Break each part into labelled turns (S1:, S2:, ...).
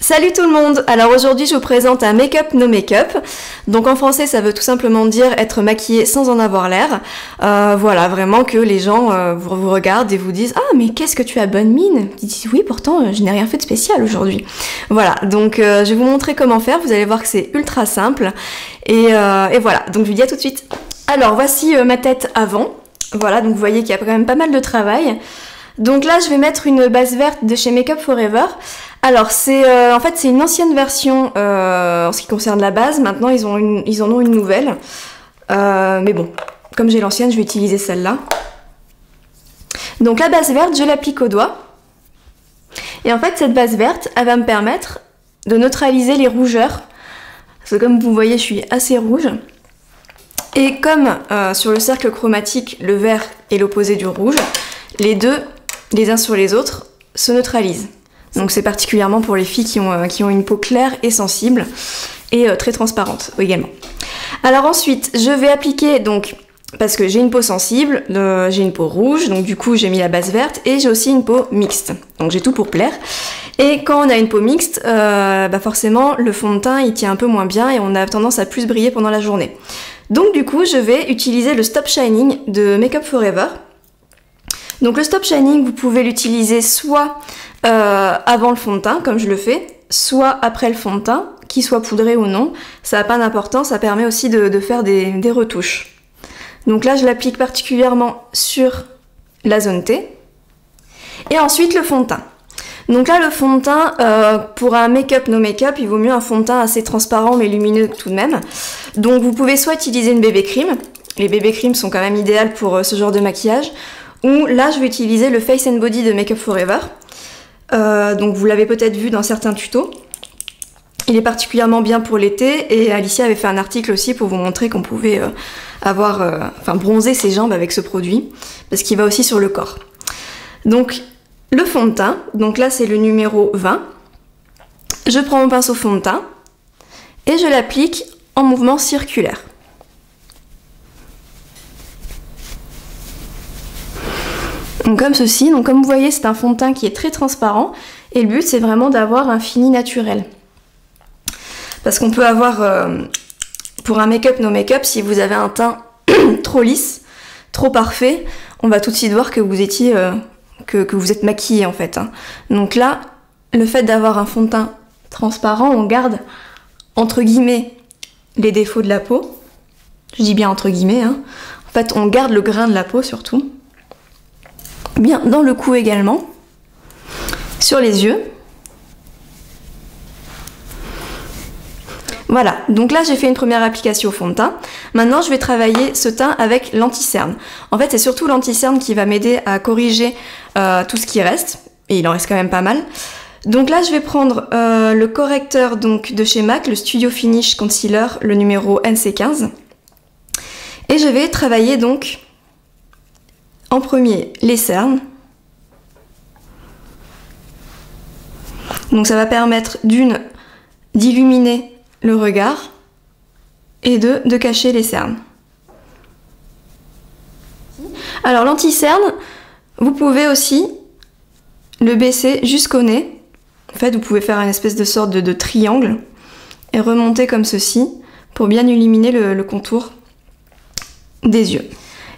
S1: Salut tout le monde! Alors aujourd'hui je vous présente un make-up no make-up. Donc en français ça veut tout simplement dire être maquillé sans en avoir l'air. Voilà, vraiment que les gens vous regardent et vous disent « Ah mais qu'est-ce que tu as bonne mine !» Ils disent « Oui pourtant je n'ai rien fait de spécial aujourd'hui. » Voilà, donc je vais vous montrer comment faire, vous allez voir que c'est ultra simple. Et voilà, donc je vous dis à tout de suite. Alors voici ma tête avant. Voilà, donc vous voyez qu'il y a quand même pas mal de travail. Donc là je vais mettre une base verte de chez Make Up For Ever. Alors c'est en fait c'est une ancienne version en ce qui concerne la base. Maintenant ils en ont une nouvelle. Mais bon, comme j'ai l'ancienne, je vais utiliser celle-là. Donc la base verte, je l'applique au doigt. Et en fait cette base verte, elle va me permettre de neutraliser les rougeurs. Parce que comme vous voyez, je suis assez rouge. Et comme sur le cercle chromatique, le vert est l'opposé du rouge, les deux, les uns sur les autres, se neutralisent. Donc c'est particulièrement pour les filles qui ont une peau claire et sensible et très transparente également. Alors ensuite, je vais appliquer, donc, parce que j'ai une peau sensible, j'ai une peau rouge, donc du coup j'ai mis la base verte et j'ai aussi une peau mixte. Donc j'ai tout pour plaire. Et quand on a une peau mixte, forcément le fond de teint il tient un peu moins bien et on a tendance à plus briller pendant la journée. Donc du coup je vais utiliser le Stop Shining de Make Up For Ever. Donc le Stop Shining, vous pouvez l'utiliser soit avant le fond de teint, comme je le fais, soit après le fond de teint, qu'il soit poudré ou non. Ça n'a pas d'importance, ça permet aussi de faire des retouches. Donc là, je l'applique particulièrement sur la zone T. Et ensuite, le fond de teint. Donc là, le fond de teint, pour un make-up no make-up, il vaut mieux un fond de teint assez transparent mais lumineux tout de même. Donc vous pouvez soit utiliser une bébé cream. Les bébé cream sont quand même idéales pour ce genre de maquillage. Ou là, je vais utiliser le Face and Body de Make Up For Ever. Donc vous l'avez peut-être vu dans certains tutos. Il est particulièrement bien pour l'été et Alicia avait fait un article aussi pour vous montrer qu'on pouvait bronzer ses jambes avec ce produit parce qu'il va aussi sur le corps. Donc le fond de teint, donc là c'est le numéro 20. Je prends mon pinceau fond de teint et je l'applique en mouvement circulaire. Donc comme ceci, donc comme vous voyez c'est un fond de teint qui est très transparent et le but c'est vraiment d'avoir un fini naturel. Parce qu'on peut avoir, pour un make-up no make-up, si vous avez un teint trop lisse, trop parfait, on va tout de suite voir que vous êtes maquillé en fait. Hein. Donc là, le fait d'avoir un fond de teint transparent, on garde entre guillemets les défauts de la peau. Je dis bien entre guillemets, hein. En fait on garde le grain de la peau surtout. Bien dans le cou également, sur les yeux. Voilà, donc là j'ai fait une première application au fond de teint. Maintenant je vais travailler ce teint avec l'anti-cerne. En fait c'est surtout l'anti-cerne qui va m'aider à corriger tout ce qui reste, et il en reste quand même pas mal. Donc là je vais prendre le correcteur donc, de chez MAC, le Studio Finish Concealer, le numéro NC15. Et je vais travailler donc en premier les cernes. Donc ça va permettre d'une d'illuminer le regard et de cacher les cernes. Alors l'anti-cerne, vous pouvez aussi le baisser jusqu'au nez. En fait vous pouvez faire une espèce de sorte de triangle et remonter comme ceci pour bien illuminer le contour des yeux.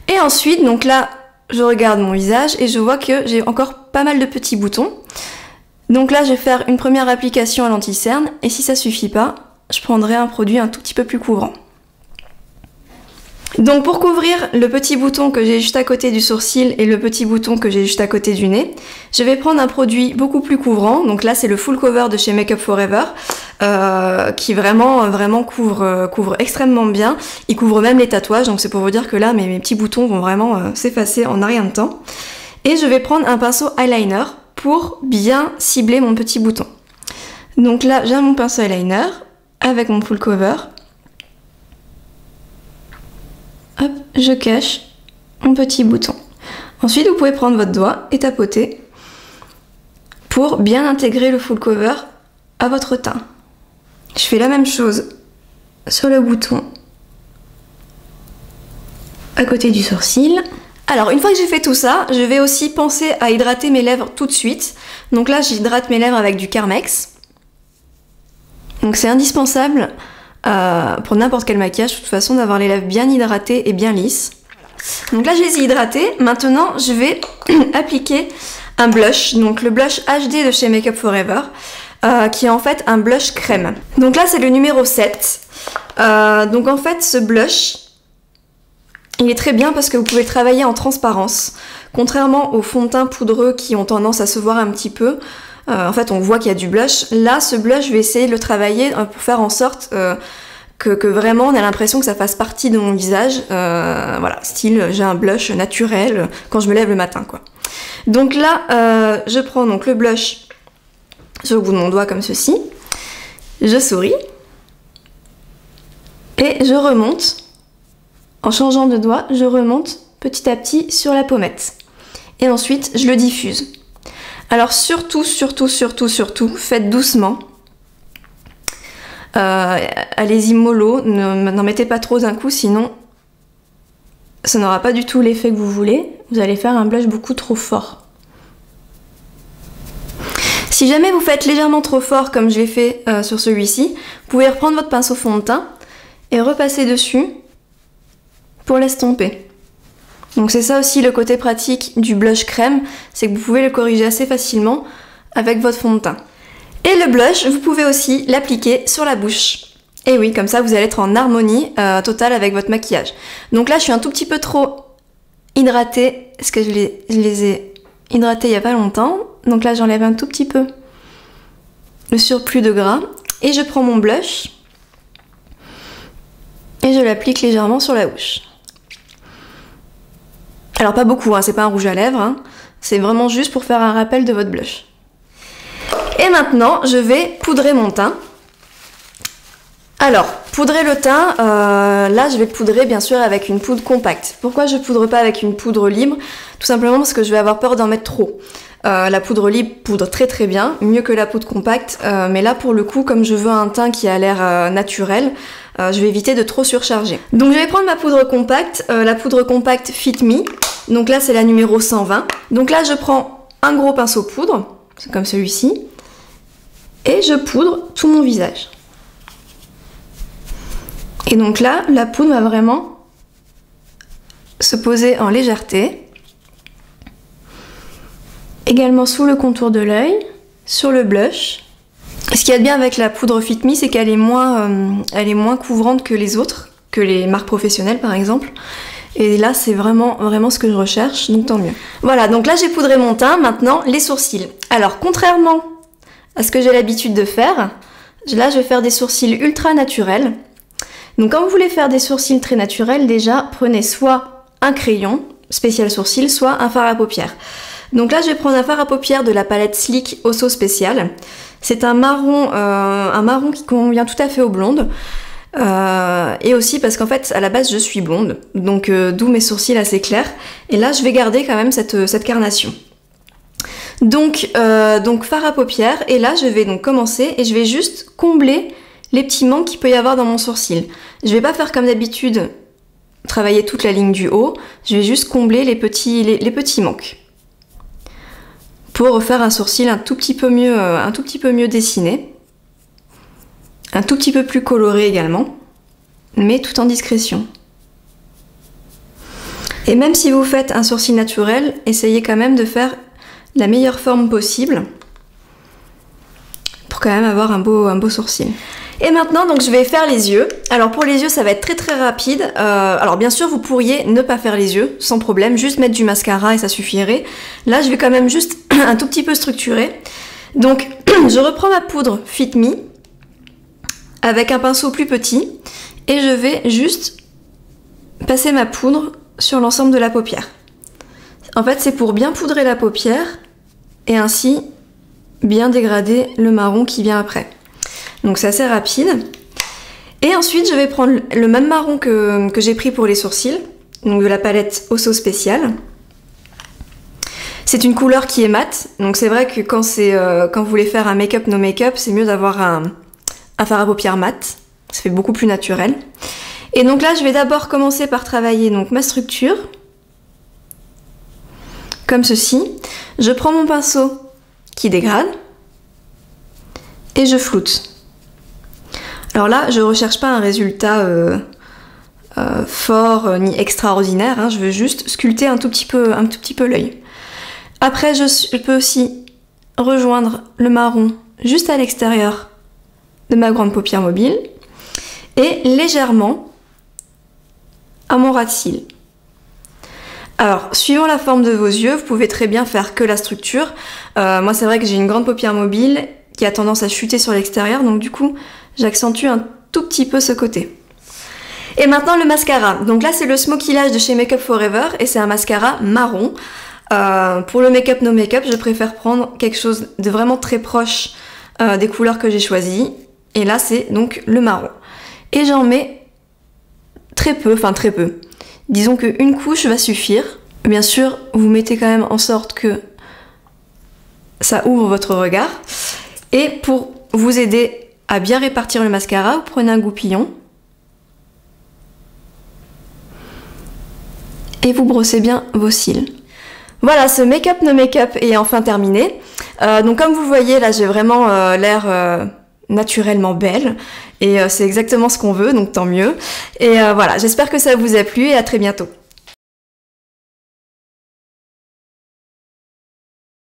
S1: Et ensuite, donc là je regarde mon visage et je vois que j'ai encore pas mal de petits boutons. Donc là je vais faire une première application à l'anti-cerne et si ça suffit pas, je prendrai un produit un tout petit peu plus couvrant. Donc pour couvrir le petit bouton que j'ai juste à côté du sourcil et le petit bouton que j'ai juste à côté du nez, je vais prendre un produit beaucoup plus couvrant. Donc là c'est le Full Cover de chez Make Up For Ever qui vraiment couvre extrêmement bien. Il couvre même les tatouages, donc c'est pour vous dire que là mes petits boutons vont vraiment s'effacer en un rien de temps. Et je vais prendre un pinceau eyeliner pour bien cibler mon petit bouton. Donc là j'ai mon pinceau eyeliner avec mon Full Cover. Hop, je cache mon petit bouton. Ensuite, vous pouvez prendre votre doigt et tapoter pour bien intégrer le full cover à votre teint. Je fais la même chose sur le bouton à côté du sourcil. Alors, une fois que j'ai fait tout ça, je vais aussi penser à hydrater mes lèvres tout de suite. Donc là, j'hydrate mes lèvres avec du Carmex. Donc c'est indispensable pour n'importe quel maquillage, de toute façon, d'avoir les lèvres bien hydratées et bien lisses. Donc là, je les ai hydratées. Maintenant, je vais appliquer un blush. Donc le blush HD de chez Make Up For Ever, qui est en fait un blush crème. Donc là, c'est le numéro 7. Donc en fait, ce blush, il est très bien parce que vous pouvez travailler en transparence. Contrairement aux fonds de teint poudreux qui ont tendance à se voir un petit peu, en fait on voit qu'il y a du blush. Là, ce blush, je vais essayer de le travailler pour faire en sorte que vraiment on a l'impression que ça fasse partie de mon visage. Voilà, style j'ai un blush naturel quand je me lève le matin, quoi. Donc là, je prends donc le blush sur le bout de mon doigt comme ceci. Je souris. Et je remonte. En changeant de doigt, je remonte petit à petit sur la pommette. Et ensuite, je le diffuse. Alors surtout, faites doucement. Allez-y mollo, n'en mettez pas trop d'un coup, sinon ça n'aura pas du tout l'effet que vous voulez. Vous allez faire un blush beaucoup trop fort. Si jamais vous faites légèrement trop fort, comme je l'ai fait sur celui-ci, vous pouvez reprendre votre pinceau fond de teint et repasser dessus pour l'estomper. Donc c'est ça aussi le côté pratique du blush crème, c'est que vous pouvez le corriger assez facilement avec votre fond de teint. Et le blush, vous pouvez aussi l'appliquer sur la bouche. Et oui, comme ça vous allez être en harmonie totale avec votre maquillage. Donc là je suis un tout petit peu trop hydratée, parce que je les ai hydratés il n'y a pas longtemps. Donc là j'enlève un tout petit peu le surplus de gras. Et je prends mon blush et je l'applique légèrement sur la bouche. Alors pas beaucoup, hein, c'est pas un rouge à lèvres, hein, c'est vraiment juste pour faire un rappel de votre blush. Et maintenant, je vais poudrer mon teint. Alors, poudrer le teint, là je vais le poudrer bien sûr avec une poudre compacte. Pourquoi je poudre pas avec une poudre libre? Tout simplement parce que je vais avoir peur d'en mettre trop. La poudre libre poudre très bien, mieux que la poudre compacte, mais là pour le coup, comme je veux un teint qui a l'air naturel, je vais éviter de trop surcharger. Donc je vais prendre ma poudre compacte, la poudre compacte Fit Me, donc là c'est la numéro 120. Donc là je prends un gros pinceau poudre, c'est comme celui-ci, et je poudre tout mon visage. Et donc là, la poudre va vraiment se poser en légèreté. Également sous le contour de l'œil, sur le blush. Ce qu'il y a de bien avec la poudre Fit Me, c'est qu'elle est moins couvrante que les autres, que les marques professionnelles par exemple. Et là, c'est vraiment ce que je recherche, donc tant mieux. Voilà, donc là j'ai poudré mon teint, maintenant les sourcils. Alors, contrairement à ce que j'ai l'habitude de faire, là je vais faire des sourcils ultra naturels. Donc quand vous voulez faire des sourcils très naturels, déjà prenez soit un crayon spécial sourcils, soit un fard à paupières. Donc là je vais prendre un fard à paupières de la palette Sleek Osso Spécial. C'est un marron qui convient tout à fait aux blondes. Et aussi parce qu'en fait à la base je suis blonde, donc d'où mes sourcils assez clairs. Et là je vais garder quand même cette carnation. Donc fard à paupières, et là je vais donc commencer et je vais juste combler les petits manques qu'il peut y avoir dans mon sourcil. Je vais pas faire comme d'habitude, travailler toute la ligne du haut, je vais juste combler les petits manques. Pour faire un sourcil un tout petit peu mieux dessiné. Un tout petit peu plus coloré également, mais tout en discrétion. Et même si vous faites un sourcil naturel, essayez quand même de faire la meilleure forme possible pour quand même avoir un beau sourcil. Et maintenant, donc je vais faire les yeux. Alors pour les yeux, ça va être très rapide. Alors bien sûr, vous pourriez ne pas faire les yeux, sans problème, juste mettre du mascara et ça suffirait. Là, je vais quand même juste un tout petit peu structurer. Donc, je reprends ma poudre Fit Me avec un pinceau plus petit et je vais juste passer ma poudre sur l'ensemble de la paupière. En fait, c'est pour bien poudrer la paupière et ainsi bien dégrader le marron qui vient après. Donc c'est assez rapide. Et ensuite, je vais prendre le même marron que j'ai pris pour les sourcils, donc de la palette Osso Spécial. C'est une couleur qui est mate, donc c'est vrai que quand vous voulez faire un make-up no make-up, c'est mieux d'avoir un fard à paupières mat, ça fait beaucoup plus naturel. Et donc là, je vais d'abord commencer par travailler donc ma structure, comme ceci. Je prends mon pinceau qui dégrade et je floute. Alors là, je recherche pas un résultat fort ni extraordinaire, hein, je veux juste sculpter un tout petit peu l'œil. Après, je peux aussi rejoindre le marron juste à l'extérieur de ma grande paupière mobile et légèrement à mon ras de cils. Alors, suivant la forme de vos yeux, vous pouvez très bien faire que la structure. Moi, c'est vrai que j'ai une grande paupière mobile qui a tendance à chuter sur l'extérieur, donc du coup, j'accentue un tout petit peu ce côté. Et maintenant, le mascara. Donc là, c'est le Smoky Lash de chez Make Up Forever et c'est un mascara marron. Pour le make-up no make-up, je préfère prendre quelque chose de vraiment très proche des couleurs que j'ai choisies. Et là, c'est donc le marron. Et j'en mets très peu, enfin très peu. Disons qu'une couche va suffire. Bien sûr, vous mettez quand même en sorte que ça ouvre votre regard. Et pour vous aider à bien répartir le mascara, vous prenez un goupillon et vous brossez bien vos cils. Voilà, ce make-up no make-up est enfin terminé. Donc comme vous le voyez, là j'ai vraiment l'air naturellement belle et c'est exactement ce qu'on veut, donc tant mieux. Et voilà, j'espère que ça vous a plu et à très bientôt.